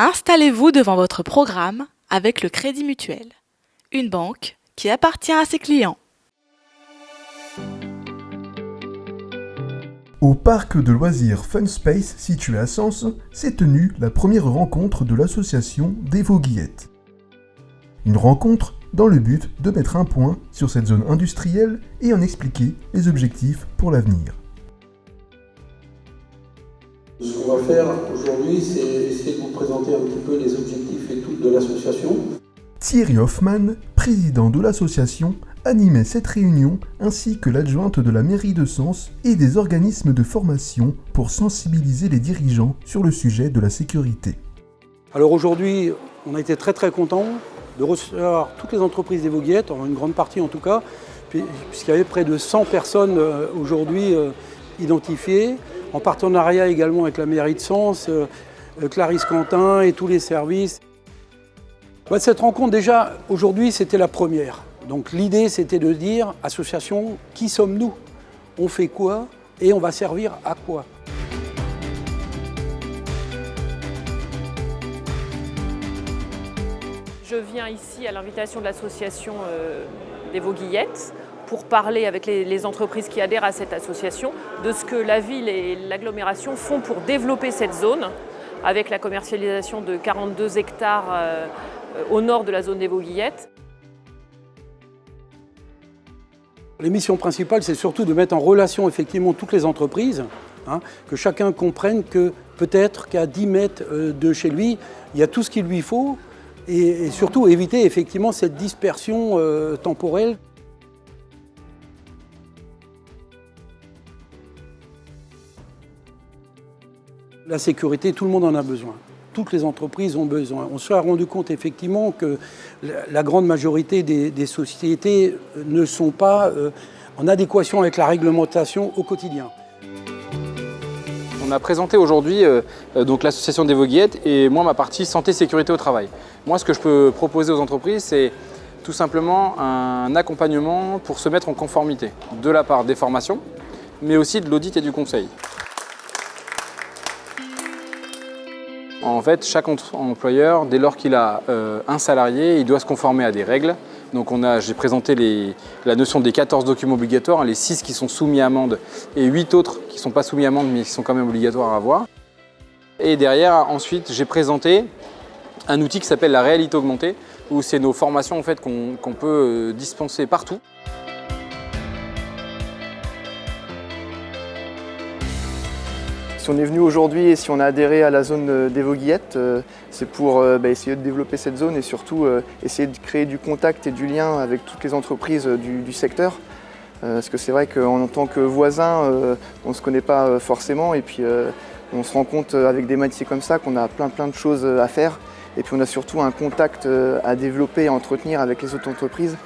Installez-vous devant votre programme avec le Crédit Mutuel, une banque qui appartient à ses clients. Au parc de loisirs Fun Space situé à Sens, s'est tenue la première rencontre de l'association des Vauguillettes. Une rencontre dans le but de mettre un point sur cette zone industrielle et en expliquer les objectifs pour l'avenir. Ce qu'on va faire aujourd'hui, c'est essayer de vous présenter un petit peu les objectifs et tout de l'association. Thierry Hoffmann, président de l'association, animait cette réunion ainsi que l'adjointe de la mairie de Sens et des organismes de formation pour sensibiliser les dirigeants sur le sujet de la sécurité. Alors aujourd'hui, on a été très contents de recevoir toutes les entreprises des Vauguillettes, en une grande partie en tout cas, puisqu'il y avait près de 100 personnes aujourd'hui identifiées, en partenariat également avec la mairie de Sens, Clarisse Quentin et tous les services. Cette rencontre déjà, aujourd'hui, c'était la première. Donc l'idée, c'était de dire, association, qui sommes-nous? On fait quoi? Et on va servir à quoi? Je viens ici à l'invitation de l'association des Vauguillettes pour parler avec les entreprises qui adhèrent à cette association de ce que la ville et l'agglomération font pour développer cette zone avec la commercialisation de 42 hectares au nord de la zone des Vauguillettes. Les missions principales, c'est surtout de mettre en relation effectivement toutes les entreprises, que chacun comprenne que peut-être qu'à 10 mètres de chez lui, il y a tout ce qu'il lui faut et surtout éviter effectivement cette dispersion temporelle. La sécurité, tout le monde en a besoin. Toutes les entreprises ont besoin. On s'est rendu compte effectivement que la grande majorité des sociétés ne sont pas en adéquation avec la réglementation au quotidien. On a présenté aujourd'hui donc l'association des Vauguillettes et moi ma partie santé-sécurité au travail. Moi ce que je peux proposer aux entreprises c'est tout simplement un accompagnement pour se mettre en conformité de la part des formations mais aussi de l'audit et du conseil. En fait, chaque employeur, dès lors qu'il a un salarié, il doit se conformer à des règles. Donc j'ai présenté la notion des 14 documents obligatoires, les 6 qui sont soumis à amende et 8 autres qui ne sont pas soumis à amende mais qui sont quand même obligatoires à avoir. Et derrière, ensuite, j'ai présenté un outil qui s'appelle la réalité augmentée, où c'est nos formations en fait, qu'on peut dispenser partout. Si on est venu aujourd'hui et si on a adhéré à la zone des Vauguillettes, c'est pour essayer de développer cette zone et surtout essayer de créer du contact et du lien avec toutes les entreprises du secteur. Parce que c'est vrai qu'en tant que voisin, on ne se connaît pas forcément et puis on se rend compte avec des métiers comme ça qu'on a plein de choses à faire. Et puis on a surtout un contact à développer et à entretenir avec les autres entreprises.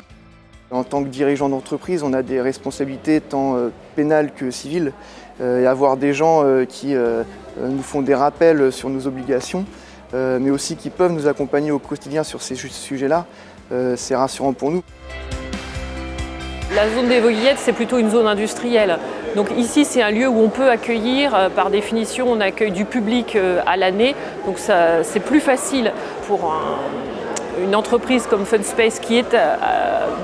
En tant que dirigeant d'entreprise, on a des responsabilités tant pénales que civiles. Et avoir des gens qui nous font des rappels sur nos obligations, mais aussi qui peuvent nous accompagner au quotidien sur ces sujets-là, c'est rassurant pour nous. La zone des Vauguillettes, c'est plutôt une zone industrielle. Donc ici, c'est un lieu où on peut accueillir, par définition, on accueille du public à l'année. Donc c'est plus facile pour une entreprise comme Fun Space qui est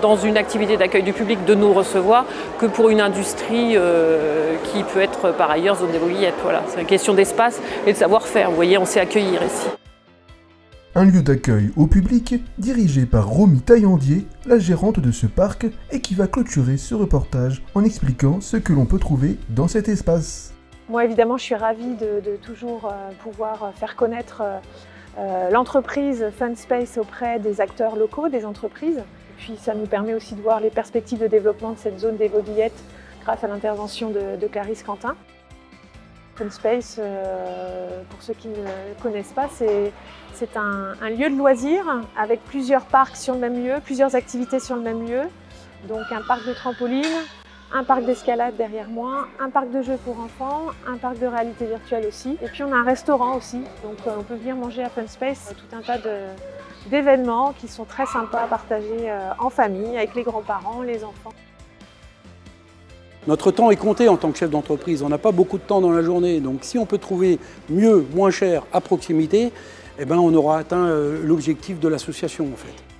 dans une activité d'accueil du public de nous recevoir que pour une industrie qui peut être par ailleurs zone des Vauguillettes. Voilà, c'est une question d'espace et de savoir-faire. Vous voyez, on sait accueillir ici. Un lieu d'accueil au public dirigé par Romy Taillandier, la gérante de ce parc, et qui va clôturer ce reportage en expliquant ce que l'on peut trouver dans cet espace. Moi évidemment je suis ravie de toujours pouvoir faire connaître l'entreprise Fun Space auprès des acteurs locaux, des entreprises. Et puis ça nous permet aussi de voir les perspectives de développement de cette zone des Vauguillettes grâce à l'intervention de Clarisse Quentin. Fun Space, pour ceux qui ne connaissent pas, c'est un lieu de loisirs avec plusieurs parcs sur le même lieu, plusieurs activités sur le même lieu. Donc un parc de trampoline, un parc d'escalade derrière moi, un parc de jeux pour enfants, un parc de réalité virtuelle aussi. Et puis on a un restaurant aussi, donc on peut venir manger à Fun Space. Tout un tas d'événements qui sont très sympas à partager en famille, avec les grands-parents, les enfants. Notre temps est compté en tant que chef d'entreprise, on n'a pas beaucoup de temps dans la journée, donc si on peut trouver mieux, moins cher, à proximité, eh ben, on aura atteint l'objectif de l'association en fait.